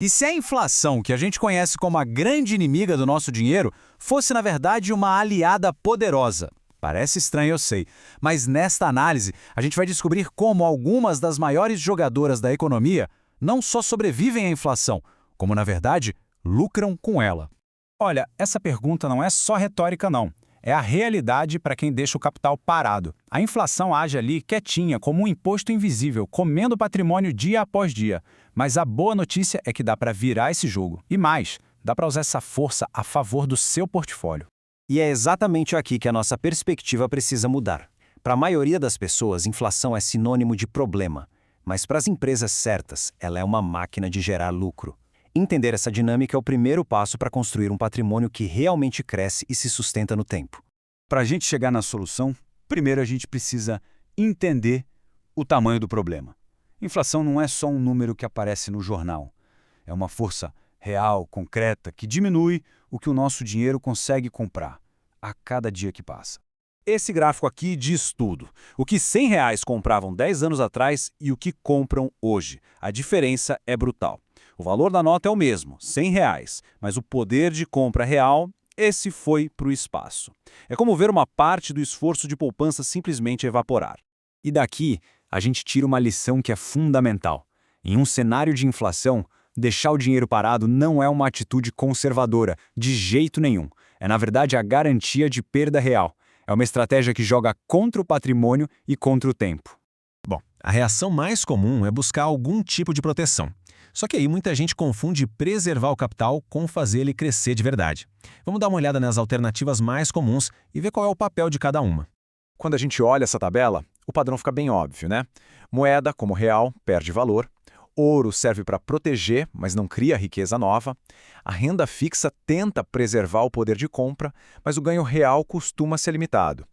E se a inflação, que a gente conhece como a grande inimiga do nosso dinheiro, fosse na verdade uma aliada poderosa? Parece estranho, eu sei, mas nesta análise a gente vai descobrir como algumas das maiores jogadoras da economia não só sobrevivem à inflação, como na verdade lucram com ela. Olha, essa pergunta não é só retórica, não. É a realidade para quem deixa o capital parado. A inflação age ali quietinha, como um imposto invisível, comendo o patrimônio dia após dia. Mas a boa notícia é que dá para virar esse jogo. E mais, dá para usar essa força a favor do seu portfólio. E é exatamente aqui que a nossa perspectiva precisa mudar. Para a maioria das pessoas, inflação é sinônimo de problema. Mas para as empresas certas, ela é uma máquina de gerar lucro. Entender essa dinâmica é o primeiro passo para construir um patrimônio que realmente cresce e se sustenta no tempo. Para a gente chegar na solução, primeiro a gente precisa entender o tamanho do problema. Inflação não é só um número que aparece no jornal. É uma força real, concreta, que diminui o que o nosso dinheiro consegue comprar a cada dia que passa. Esse gráfico aqui diz tudo. O que R$100 compravam 10 anos atrás e o que compram hoje. A diferença é brutal. O valor da nota é o mesmo, R$100, mas o poder de compra real, esse foi para o espaço. É como ver uma parte do esforço de poupança simplesmente evaporar. E daqui, a gente tira uma lição que é fundamental. Em um cenário de inflação, deixar o dinheiro parado não é uma atitude conservadora, de jeito nenhum. É, na verdade, a garantia de perda real. É uma estratégia que joga contra o patrimônio e contra o tempo. Bom, a reação mais comum é buscar algum tipo de proteção. Só que aí muita gente confunde preservar o capital com fazer ele crescer de verdade. Vamos dar uma olhada nas alternativas mais comuns e ver qual é o papel de cada uma. Quando a gente olha essa tabela, o padrão fica bem óbvio, né? Moeda, como real, perde valor. Ouro serve para proteger, mas não cria riqueza nova. A renda fixa tenta preservar o poder de compra, mas o ganho real costuma ser limitado.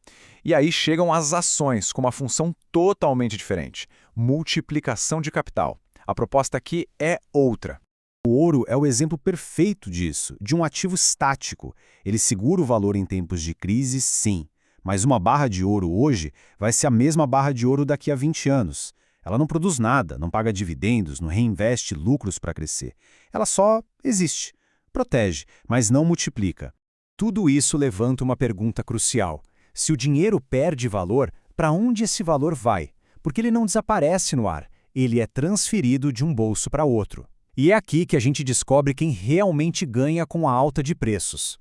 E aí chegam as ações, com uma função totalmente diferente: multiplicação de capital. A proposta aqui é outra. O ouro é o exemplo perfeito disso, de um ativo estático. Ele segura o valor em tempos de crise, sim. Mas uma barra de ouro hoje vai ser a mesma barra de ouro daqui a 20 anos. Ela não produz nada, não paga dividendos, não reinveste lucros para crescer. Ela só existe, protege, mas não multiplica. Tudo isso levanta uma pergunta crucial. Se o dinheiro perde valor, para onde esse valor vai? Porque ele não desaparece no ar. Ele é transferido de um bolso para outro. E é aqui que a gente descobre quem realmente ganha com a alta de preços.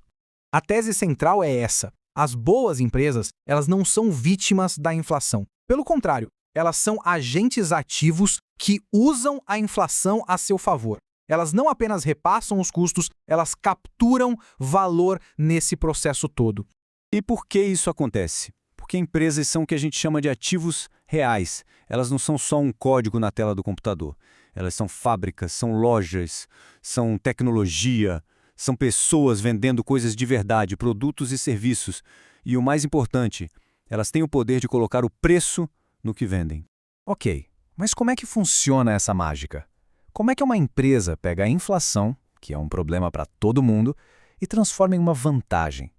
A tese central é essa. As boas empresas, elas não são vítimas da inflação. Pelo contrário, elas são agentes ativos que usam a inflação a seu favor. Elas não apenas repassam os custos, elas capturam valor nesse processo todo. E por que isso acontece? Porque empresas são o que a gente chama de ativos reais. Elas não são só um código na tela do computador. Elas são fábricas, são lojas, são tecnologia, são pessoas vendendo coisas de verdade, produtos e serviços. E o mais importante, elas têm o poder de colocar o preço no que vendem. Ok, mas como é que funciona essa mágica? Como é que uma empresa pega a inflação, que é um problema para todo mundo, e transforma em uma vantagem?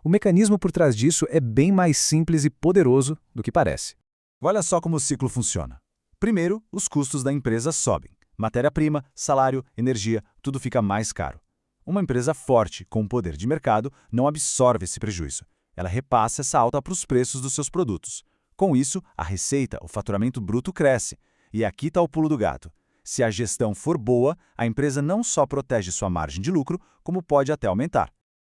O mecanismo por trás disso é bem mais simples e poderoso do que parece. Olha só como o ciclo funciona. Primeiro, os custos da empresa sobem. Matéria-prima, salário, energia, tudo fica mais caro. Uma empresa forte, com poder de mercado, não absorve esse prejuízo. Ela repassa essa alta para os preços dos seus produtos. Com isso, a receita, o faturamento bruto cresce. E aqui está o pulo do gato. Se a gestão for boa, a empresa não só protege sua margem de lucro, como pode até aumentar.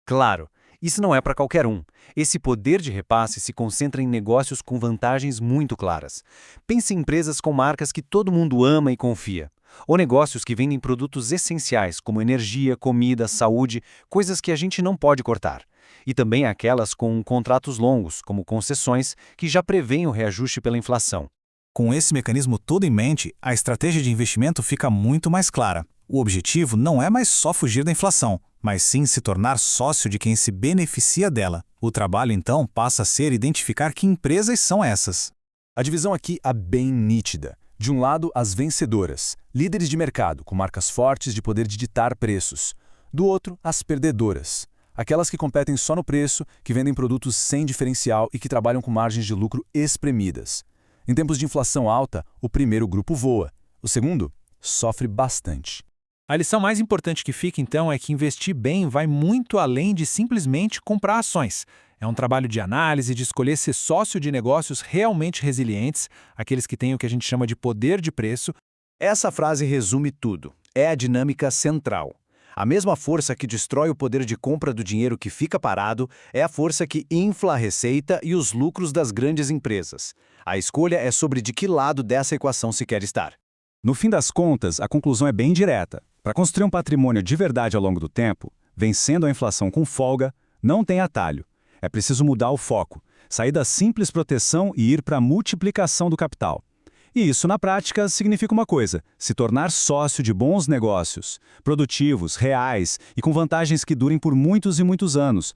Claro, isso não é para qualquer um. Esse poder de repasse se concentra em negócios com vantagens muito claras. Pense em empresas com marcas que todo mundo ama e confia. Ou negócios que vendem produtos essenciais, como energia, comida, saúde, coisas que a gente não pode cortar. E também aquelas com contratos longos, como concessões, que já prevêem o reajuste pela inflação. Com esse mecanismo todo em mente, a estratégia de investimento fica muito mais clara. O objetivo não é mais só fugir da inflação, mas sim se tornar sócio de quem se beneficia dela. O trabalho, então, passa a ser identificar que empresas são essas. A divisão aqui é bem nítida. De um lado, as vencedoras, líderes de mercado, com marcas fortes de poder de ditar preços. Do outro, as perdedoras, aquelas que competem só no preço, que vendem produtos sem diferencial e que trabalham com margens de lucro espremidas. Em tempos de inflação alta, o primeiro grupo voa. O segundo sofre bastante. A lição mais importante que fica, então, é que investir bem vai muito além de simplesmente comprar ações. É um trabalho de análise, de escolher ser sócio de negócios realmente resilientes, aqueles que têm o que a gente chama de poder de preço. Essa frase resume tudo. É a dinâmica central. A mesma força que destrói o poder de compra do dinheiro que fica parado é a força que infla a receita e os lucros das grandes empresas. A escolha é sobre de que lado dessa equação se quer estar. No fim das contas, a conclusão é bem direta. Para construir um patrimônio de verdade ao longo do tempo, vencendo a inflação com folga, não tem atalho. É preciso mudar o foco, sair da simples proteção e ir para a multiplicação do capital. E isso, na prática, significa uma coisa: se tornar sócio de bons negócios, produtivos, reais e com vantagens que durem por muitos e muitos anos,